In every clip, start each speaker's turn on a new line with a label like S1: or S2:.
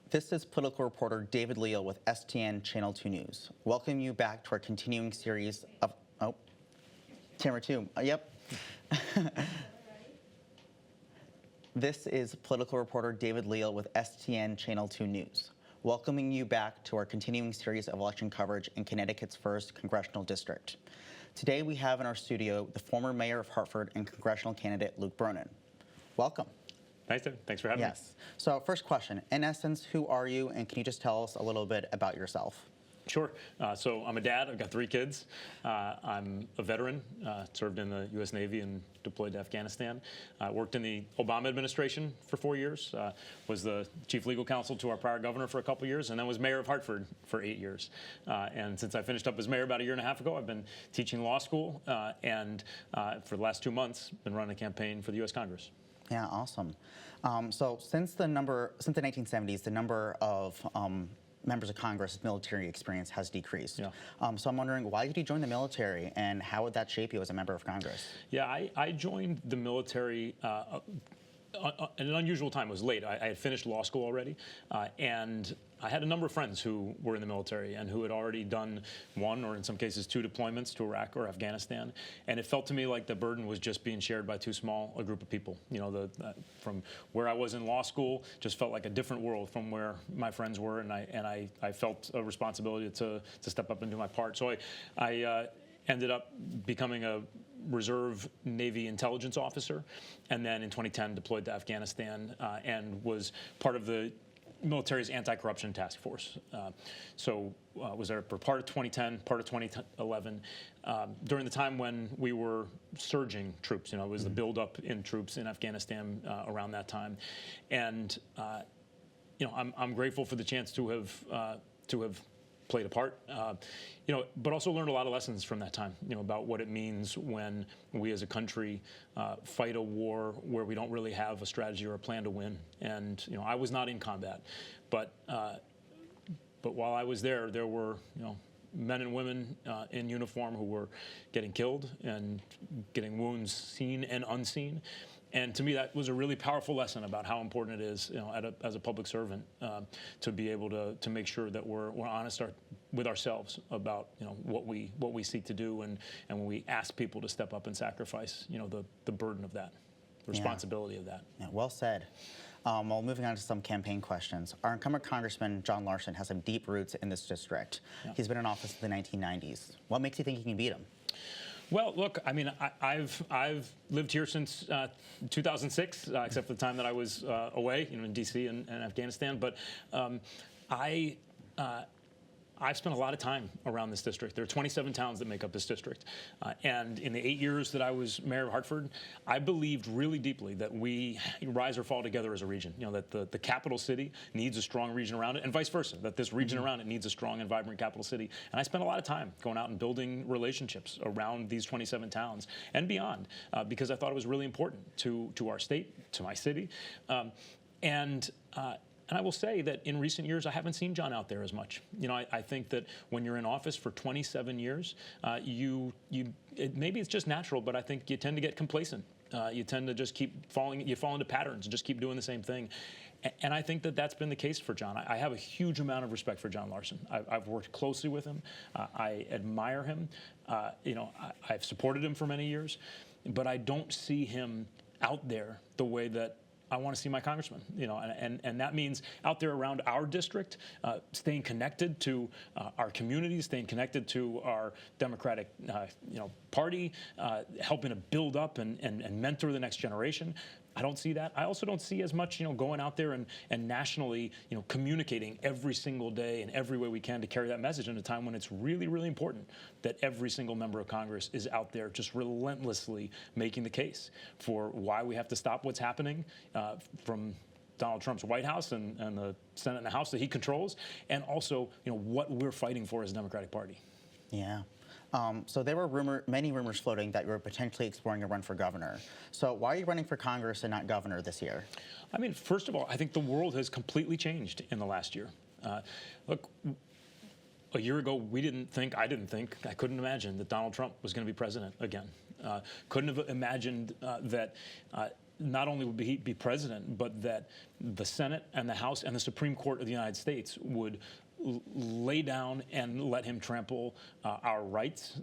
S1: This is political reporter David Leal with STN Channel 2 News. Welcome you back to our continuing series of, camera 2, yep. This is political reporter David Leal with STN Channel 2 News. Welcoming you back to our continuing series of election coverage in Connecticut's 1st Congressional District. Today we have in our studio the former Mayor of Hartford and congressional candidate Luke Bronin. Welcome.
S2: Thanks, David. Thanks for having me.
S1: Yes. So first question, in essence, who are you, and can you just tell us a little bit about yourself?
S2: Sure. So I'm a dad. I've got 3 kids. I'm a veteran, served in the U.S. Navy and deployed to Afghanistan. Worked in the Obama administration for 4 years, was the chief legal counsel to our prior governor for a couple years, and then was mayor of Hartford for 8 years. And since I finished up as mayor about 1.5 years ago, I've been teaching law school, and for the last 2 months, been running a campaign for the U.S. Congress.
S1: Yeah, awesome. So since the 1970s, the number of members of Congress with military experience has decreased.
S2: Yeah.
S1: So I'm wondering, why did you join the military, and how would that shape you as a member of Congress?
S2: Yeah, I joined the military at an unusual time. It was late. I had finished law school already, and I had a number of friends who were in the military and who had already done 1 or in some cases 2 deployments to Iraq or Afghanistan, and it felt to me like the burden was just being shared by too small a group of people. You know, from where I was in law school, just felt like a different world from where my friends were, and I felt a responsibility to step up and do my part. So I ended up becoming a reserve Navy intelligence officer, and then in 2010 deployed to Afghanistan and was part of the military's anti-corruption task force. Was there for part of 2010, part of 2011, during the time when we were surging troops. You know, it was the buildup in troops in Afghanistan around that time, and you know, I'm grateful for the chance to have played a part, you know, but also learned a lot of lessons from that time, you know, about what it means when we as a country fight a war where we don't really have a strategy or a plan to win. And, you know, I was not in combat, but while I was there, there were, you know, men and women in uniform who were getting killed and getting wounds seen and unseen. And to me, that was a really powerful lesson about how important it is, you know, as a public servant, to be able to make sure that we're honest with ourselves about, you know, what we seek to do, and when we ask people to step up and sacrifice, you know, the burden of that, the responsibility of that.
S1: Yeah, well said. Well, moving on to some campaign questions. Our incumbent Congressman John Larson has some deep roots in this district. Yeah. He's been in office in the 1990s. What makes you think you can beat him?
S2: Well, look, I mean, I've lived here since 2006, except for the time that I was away, you know, in D.C. and Afghanistan. But I've spent a lot of time around this district. There are 27 towns that make up this district. And in the 8 years that I was mayor of Hartford, I believed really deeply that we rise or fall together as a region. You know, that the capital city needs a strong region around it, and vice versa, that this region around it needs a strong and vibrant capital city. And I spent a lot of time going out and building relationships around these 27 towns and beyond, because I thought it was really important to our state, to my city. And I will say that in recent years, I haven't seen John out there as much. You know, I think that when you're in office for 27 years, maybe it's just natural, but I think you tend to get complacent. You tend to just keep you fall into patterns and just keep doing the same thing. And I think that that's been the case for John. I have a huge amount of respect for John Larson. I've worked closely with him. I admire him. You know, I've supported him for many years, but I don't see him out there the way that I want to see my congressman, you know, and that means out there around our district, staying connected to our communities, staying connected to our Democratic, you know, party, helping to build up and mentor the next generation. I don't see that. I also don't see as much, you know, going out there and nationally, you know, communicating every single day in every way we can to carry that message in a time when it's really, really important that every single member of Congress is out there just relentlessly making the case for why we have to stop what's happening from Donald Trump's White House and the Senate and the House that he controls, and also, you know, what we're fighting for as a Democratic Party.
S1: Yeah. So there were many rumors floating that you were potentially exploring a run for governor. So why are you running for Congress and not governor this year?
S2: I mean, first of all, I think the world has completely changed in the last year. Look, a year ago, I couldn't imagine that Donald Trump was going to be president again. Couldn't have imagined that not only would he be president, but that the Senate and the House and the Supreme Court of the United States would lay down and let him trample our rights,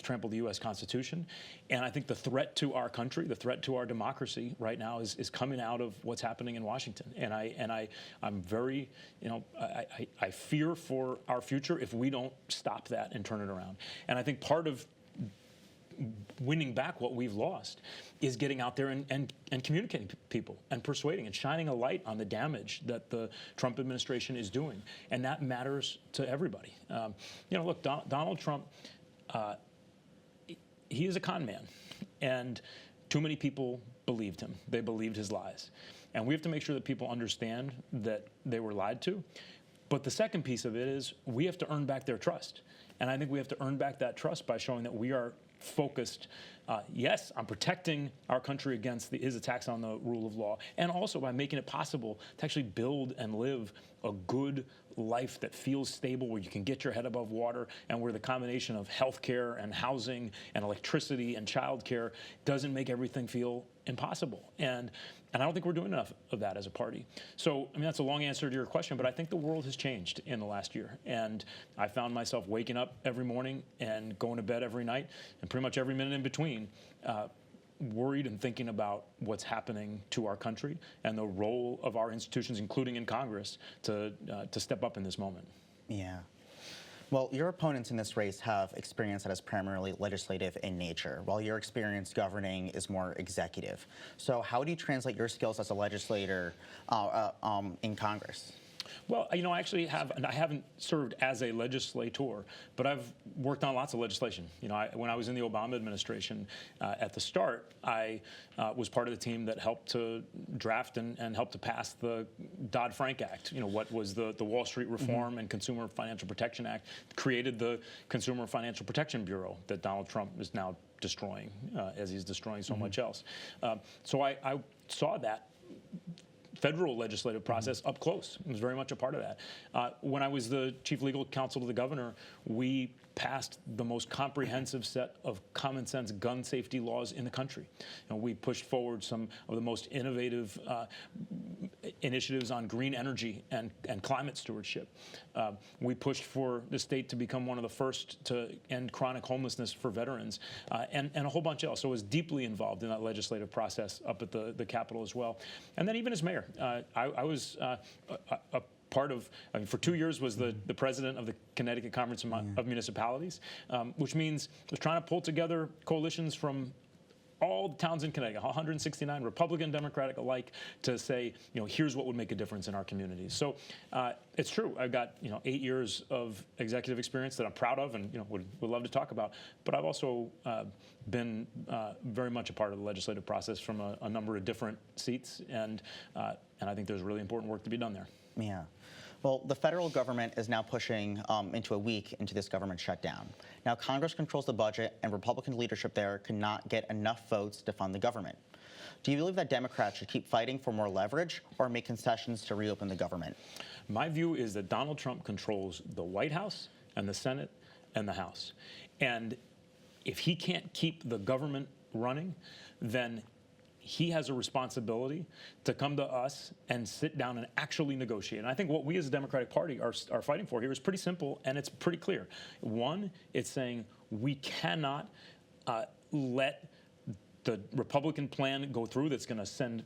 S2: trample the U.S. Constitution. And I think the threat to our country, the threat to our democracy right now is coming out of what's happening in Washington. And I'm very, I fear for our future if we don't stop that and turn it around. And I think part of winning back what we've lost is getting out there and communicating to people and persuading and shining a light on the damage that the Trump administration is doing. And that matters to everybody. Look, Donald Trump, he is a con man. And too many people believed him. They believed his lies. And we have to make sure that people understand that they were lied to. But the second piece of it is we have to earn back their trust. And I think we have to earn back that trust by showing that we are focused, yes, on protecting our country against his attacks on the rule of law, and also by making it possible to actually build and live a good life that feels stable, where you can get your head above water, and where the combination of health care and housing and electricity and child care doesn't make everything feel impossible. And I don't think we're doing enough of that as a party. So, that's a long answer to your question, but I think the world has changed in the last year. And I found myself waking up every morning and going to bed every night, and pretty much every minute in between, worried and thinking about what's happening to our country and the role of our institutions, including in Congress, to step up in this moment.
S1: Yeah. Well, your opponents in this race have experience that is primarily legislative in nature, while your experience governing is more executive. So how do you translate your skills as a legislator in Congress?
S2: Well, I actually I haven't served as a legislator, but I've worked on lots of legislation. When I was in the Obama administration, at the start, I was part of the team that helped to draft and help to pass the Dodd-Frank Act. What was the Wall Street Reform and Consumer Financial Protection Act, created the Consumer Financial Protection Bureau that Donald Trump is now destroying, as he's destroying so much else. So I saw that federal legislative process up close. It was very much a part of that. When I was the chief legal counsel to the governor, we passed the most comprehensive set of common sense gun safety laws in the country. We pushed forward some of the most innovative initiatives on green energy and climate stewardship. We pushed for the state to become one of the first to end chronic homelessness for veterans, and a whole bunch else. So I was deeply involved in that legislative process up at the Capitol as well. And then even as mayor, I was a part of, for 2 years was the president of the Connecticut Conference of Municipalities, which means I was trying to pull together coalitions from all the towns in Connecticut, 169, Republican, Democratic alike, to say, here's what would make a difference in our communities. So it's true. I've got, 8 years of executive experience that I'm proud of and, would love to talk about. But I've also been very much a part of the legislative process from a number of different seats. And I think there's really important work to be done there.
S1: Yeah. Well, the federal government is now pushing into a week into this government shutdown. Now, Congress controls the budget, and Republican leadership there cannot get enough votes to fund the government. Do you believe that Democrats should keep fighting for more leverage or make concessions to reopen the government?
S2: My view is that Donald Trump controls the White House and the Senate and the House. And if he can't keep the government running, then he has a responsibility to come to us and sit down and actually negotiate. And I think what we as a Democratic Party are fighting for here is pretty simple, and it's pretty clear. One, it's saying we cannot let the Republican plan go through that's going to send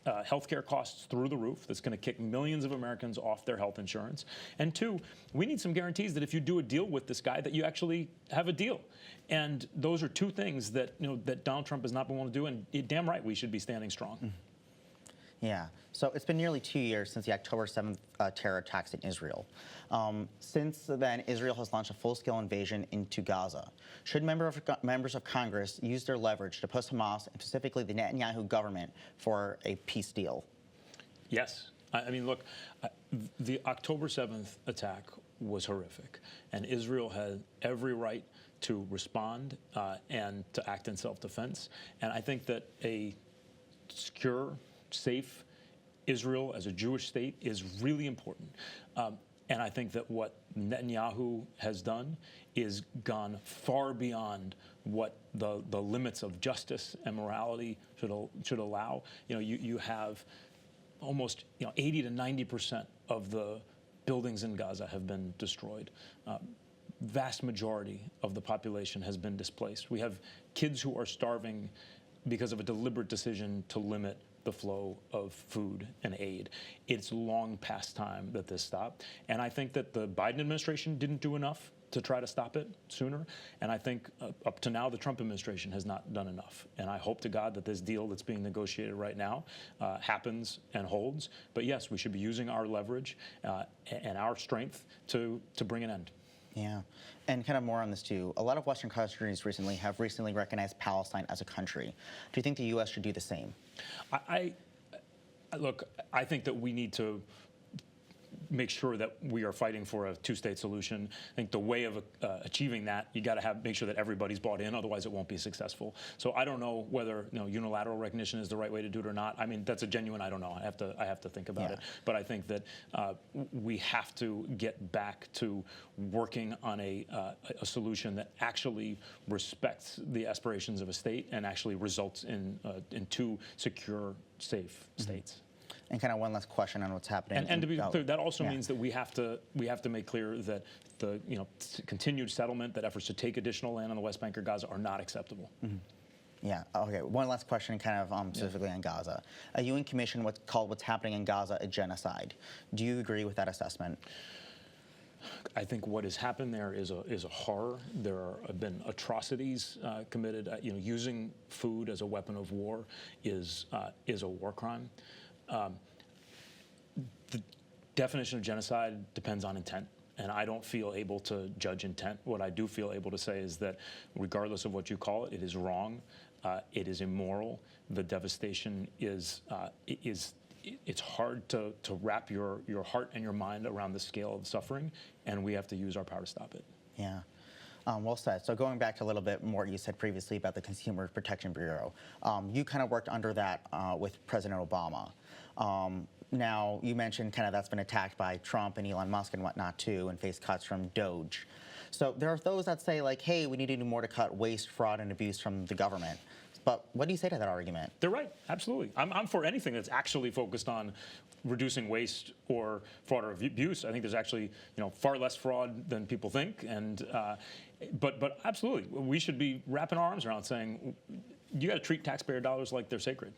S2: healthcare costs through the roof, that's going to kick millions of Americans off their health insurance. And two, we need some guarantees that if you do a deal with this guy, that you actually have a deal. And those are two things that that Donald Trump has not been willing to do. And damn right, we should be standing strong.
S1: Yeah. So it's been nearly 2 years since the October 7th terror attacks in Israel. Since then, Israel has launched a full-scale invasion into Gaza. Should members of Congress use their leverage to push Hamas, and specifically the Netanyahu government, for a peace deal?
S2: Yes. I mean, look, the October 7th attack was horrific, and Israel had every right to respond and to act in self-defense. And I think that a secure, safe Israel as a Jewish state is really important. And I think that what Netanyahu has done is gone far beyond what the limits of justice and morality should allow. You have almost 80 to 90% of the buildings in Gaza have been destroyed. Vast majority of the population has been displaced. We have kids who are starving because of a deliberate decision to limit the flow of food and aid. It's long past time that this stopped. And I think that the Biden administration didn't do enough to try to stop it sooner. And I think up to now, the Trump administration has not done enough. And I hope to God that this deal that's being negotiated right now happens and holds. But yes, we should be using our leverage and our strength to bring an end.
S1: Yeah, and kind of more on this too. A lot of Western countries have recently recognized Palestine as a country. Do you think the U.S. should do the same?
S2: Look, I think that we need to make sure that we are fighting for a two-state solution. I think the way of achieving that, you got to make sure that everybody's bought in, otherwise it won't be successful. So I don't know whether unilateral recognition is the right way to do it or not. I mean, that's a genuine I don't know. I have to think about it. But I think that we have to get back to working on a solution that actually respects the aspirations of a state and actually results in two secure, safe states.
S1: And kind of one last question on what's happening.
S2: And to be clear, that also means that we have to make clear that the continued settlement, that efforts to take additional land on the West Bank or Gaza are not acceptable.
S1: Yeah. Okay. One last question, kind of specifically on Gaza. A UN commission called what's happening in Gaza a genocide. Do you agree with that assessment?
S2: I think what has happened there is a horror. There have been atrocities committed. Using food as a weapon of war is a war crime. The definition of genocide depends on intent, and I don't feel able to judge intent. What I do feel able to say is that regardless of what you call it, it is wrong, it is immoral, the devastation is it's hard to wrap your heart and your mind around the scale of suffering, and we have to use our power to stop it.
S1: Yeah. Well said. So going back a little bit more, you said previously about the Consumer Protection Bureau. You kind of worked under that with President Obama. Now, you mentioned kind of that's been attacked by Trump and Elon Musk and whatnot too, and faced cuts from Doge. So there are those that say like, hey, we need to do more to cut waste, fraud, and abuse from the government. But what do you say to that argument?
S2: They're right, absolutely. I'm for anything that's actually focused on reducing waste or fraud or abuse. I think there's actually far less fraud than people think, and but absolutely, we should be wrapping our arms around saying you got to treat taxpayer dollars like they're sacred.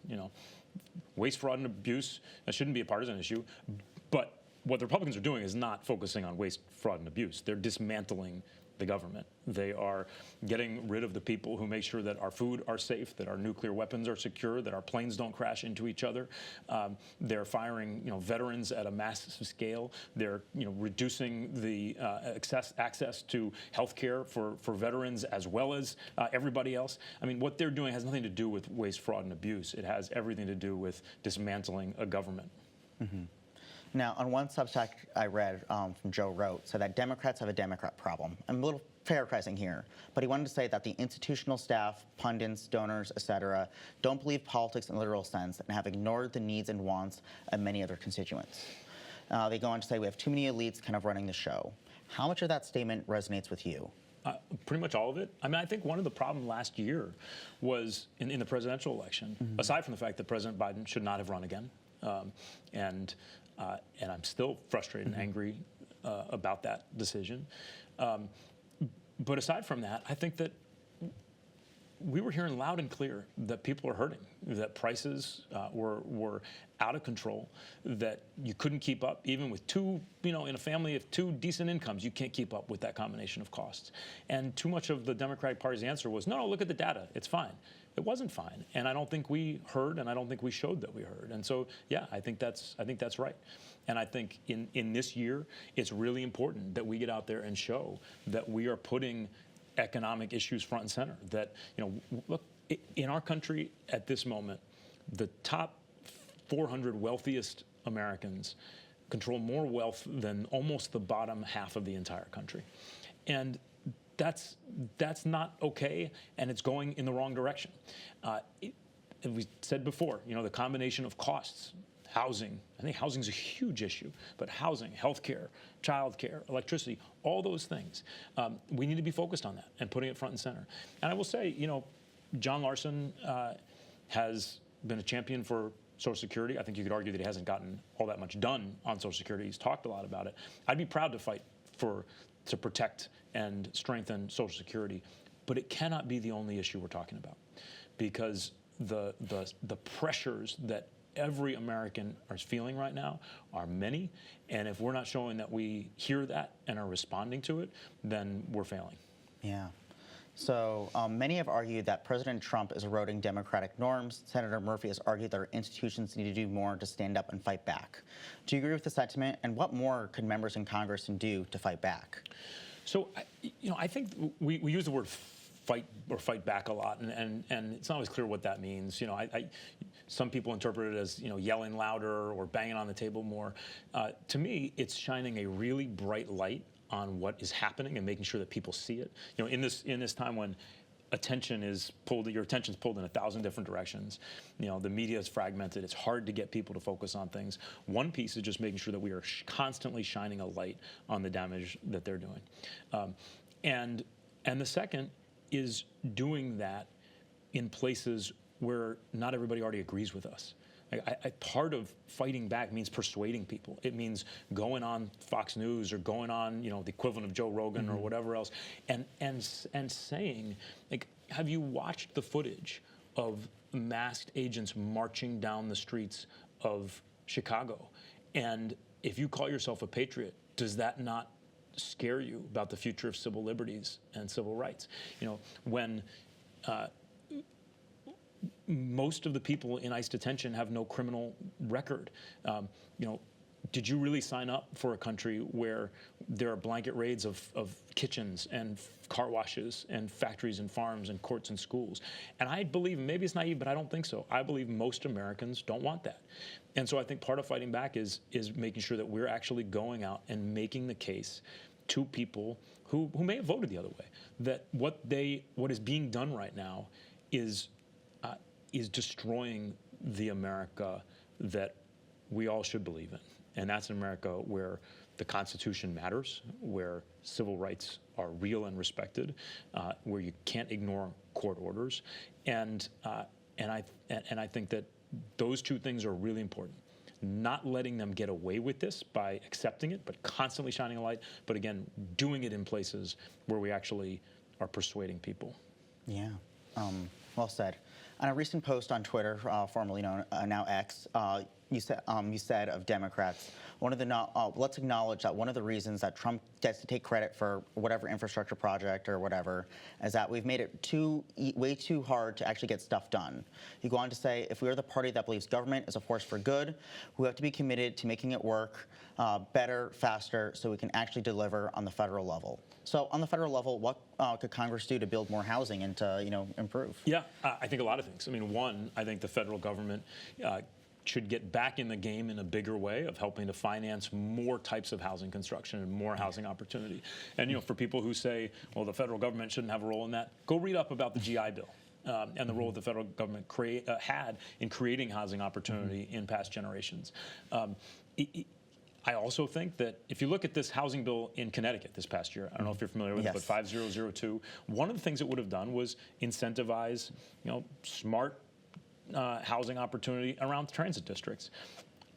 S2: Waste, fraud, and abuse, that shouldn't be a partisan issue. But what the Republicans are doing is not focusing on waste, fraud, and abuse. They're dismantling the government. They are getting rid of the people who make sure that our food are safe, that our nuclear weapons are secure, that our planes don't crash into each other. They're firing veterans at a massive scale. They're reducing the access to health care for veterans as well as everybody else. I mean, what they're doing has nothing to do with waste, fraud, and abuse. It has everything to do with dismantling a government.
S1: Now, on one Substack I read from Joe Wrote, said that Democrats have a Democrat problem. I'm a little paraphrasing here, but he wanted to say that the institutional staff, pundits, donors, etc., don't believe politics in the literal sense and have ignored the needs and wants of many other constituents. They go on to say we have too many elites kind of running the show. How much of that statement resonates with you?
S2: Pretty much all of it. I mean, I think one of the problems last year was in the presidential election, aside from the fact that President Biden should not have run again, and I'm still frustrated and angry about that decision. But aside from that, I think that we were hearing loud and clear that people are hurting, that prices were out of control, that you couldn't keep up, even with two, in a family of two decent incomes, you can't keep up with that combination of costs. And too much of the Democratic Party's answer was, no, look at the data, it's fine. It wasn't fine, and I don't think we heard, and I don't think we showed that we heard. And so, yeah, I think that's right. And I think in this year, it's really important that we get out there and show that we are putting economic issues front and center. That look, in our country at this moment, the top 400 wealthiest Americans control more wealth than almost the bottom half of the entire country, and that's not okay, and it's going in the wrong direction. As we said before, the combination of costs housing. I think housing is a huge issue, but housing, healthcare, childcare, electricity, all those things, we need to be focused on that and putting it front and center. And I will say, John Larson has been a champion for Social Security. I think you could argue that he hasn't gotten all that much done on Social Security. He's talked a lot about it. I'd be proud to fight to protect and strengthen Social Security, but it cannot be the only issue we're talking about, because the pressures that every American is feeling right now are many, and if we're not showing that we hear that and are responding to it, then we're failing.
S1: Yeah. So many have argued that President Trump is eroding democratic norms. Senator Murphy has argued that our institutions need to do more to stand up and fight back. Do you agree with the sentiment? And what more could members in Congress do to fight back?
S2: So, I think we use the word fight back a lot, and it's not always clear what that means. Some people interpret it as yelling louder or banging on the table more. To me, it's shining a really bright light on what is happening and making sure that people see it. In this time when your attention's pulled in 1,000 different directions. The media is fragmented. It's hard to get people to focus on things. One piece is just making sure that we are constantly shining a light on the damage that they're doing, and the second is doing that in places where not everybody already agrees with us. Part of fighting back means persuading people. It means going on Fox News or going on, the equivalent of Joe Rogan or whatever else, and saying, have you watched the footage of masked agents marching down the streets of Chicago? And if you call yourself a patriot, does that not scare you about the future of civil liberties and civil rights? When most of the people in ICE detention have no criminal record. Did you really sign up for a country where there are blanket raids of kitchens and car washes and factories and farms and courts and schools? And I believe, maybe it's naive, but I don't think so. I believe most Americans don't want that. And so I think part of fighting back is making sure that we're actually going out and making the case to people who may have voted the other way, that what is being done right now is destroying the America that we all should believe in. And that's an America where the Constitution matters, where civil rights are real and respected, where you can't ignore court orders. And I think that those two things are really important. Not letting them get away with this by accepting it, but constantly shining a light, but again, doing it in places where we actually are persuading people.
S1: Yeah, well said. On a recent post on Twitter, formerly known now X, you said of Democrats, let's acknowledge that one of the reasons that Trump gets to take credit for whatever infrastructure project or whatever is that we've made it way too hard to actually get stuff done. You go on to say, if we are the party that believes government is a force for good, we have to be committed to making it work better, faster, so we can actually deliver on the federal level. So on the federal level, what could Congress do to build more housing and to improve?
S2: Yeah, I think a lot of things. One, I think the federal government should get back in the game in a bigger way of helping to finance more types of housing construction and more housing opportunity. And for people who say, well, the federal government shouldn't have a role in that, go read up about the GI Bill. And the role the federal government had in creating housing opportunity in past generations. I also think that if you look at this housing bill in Connecticut this past year, I don't know if you're familiar with it, but 5002, one of the things it would have done was incentivize, smart housing opportunity around transit districts.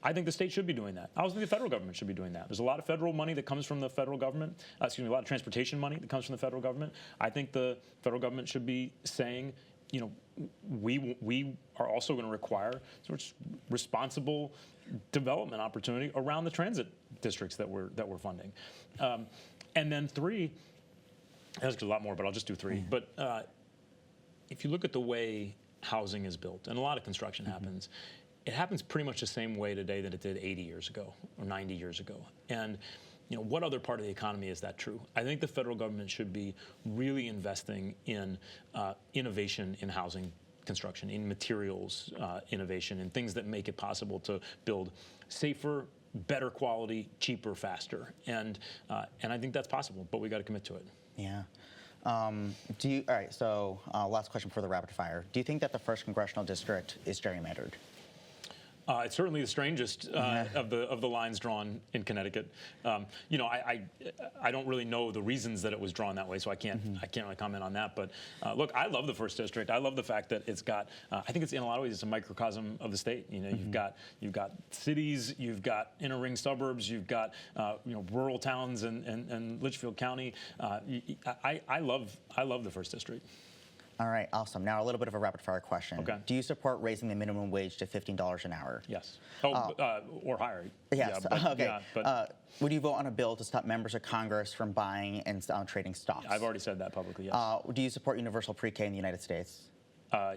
S2: I think the state should be doing that. I also think the federal government should be doing that. There's a lot of federal money that comes from the federal government, a lot of transportation money that comes from the federal government. I think the federal government should be saying, we are also going to require sort of responsible development opportunity around the transit districts that we're funding. And then three, there's a lot more, but I'll just do three. But if you look at the way housing is built, and a lot of construction happens, it happens pretty much the same way today that it did 80 years ago or 90 years ago. And what other part of the economy is that true? I think the federal government should be really investing in innovation in housing construction, in materials innovation, in things that make it possible to build safer, better quality, cheaper, faster. And I think that's possible, but we got to commit to it.
S1: Yeah. All right, so last question before the rapid fire. Do you think that the 1st Congressional District is gerrymandered?
S2: It's certainly the strangest of the lines drawn in Connecticut. You know, I don't really know the reasons that it was drawn that way, so I can't really comment on that. But look, I love the first district. I love the fact that it's got. I think it's in a lot of ways it's a microcosm of the state. You know, you've got cities, you've got inner ring suburbs, you've got rural towns and Litchfield County. I love the first district.
S1: All right, awesome. Now a little bit of a rapid fire question.
S2: Okay.
S1: Do you support raising the minimum wage to $15 an hour?
S2: Yes. Or higher.
S1: Yes.
S2: Yeah, but,
S1: okay.
S2: Yeah, but
S1: would you vote on a bill to stop members of Congress from buying and trading stocks?
S2: I've already said that publicly. Yes.
S1: Do you support universal pre-K in the United States?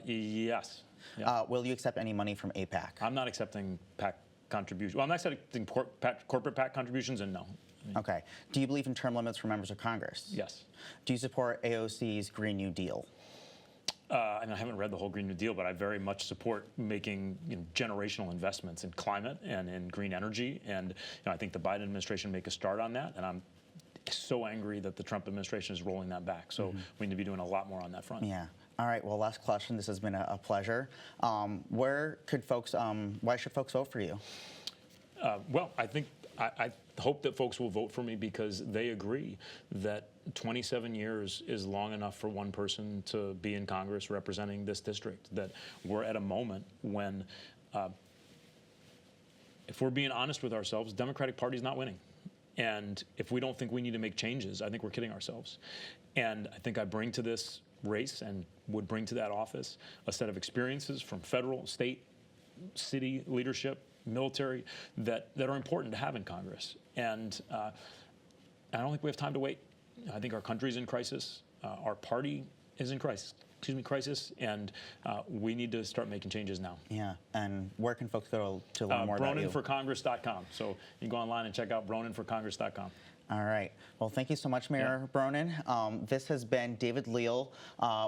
S2: Yes. Yeah.
S1: Will you accept any money from APAC?
S2: I'm not accepting PAC contributions. Well, I'm not accepting corporate PAC contributions, and no.
S1: Okay. Do you believe in term limits for members of Congress?
S2: Yes.
S1: Do you support AOC's Green New Deal?
S2: And I haven't read the whole Green New Deal, but I very much support making generational investments in climate and in green energy. And I think the Biden administration make a start on that. And I'm so angry that the Trump administration is rolling that back. So we need to be doing a lot more on that front.
S1: Yeah. All right. Well, last question. This has been a pleasure. Why should folks vote for you?
S2: Well, I hope that folks will vote for me because they agree that 27 years is long enough for one person to be in Congress representing this district, that we're at a moment when, if we're being honest with ourselves, the Democratic Party is not winning. And if we don't think we need to make changes, I think we're kidding ourselves. And I think I bring to this race and would bring to that office a set of experiences from federal, state, city leadership, military that are important to have in Congress. And I don't think we have time to wait. I think our country's in crisis. Our party is in crisis. And we need to start making changes now.
S1: Yeah, and where can folks go to learn more about you?
S2: BroninForCongress.com. So you can go online and check out BroninForCongress.com.
S1: All right. Well, thank you so much, Mayor Bronin. This has been David Leal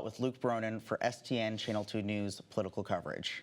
S1: with Luke Bronin for STN Channel 2 News Political Coverage.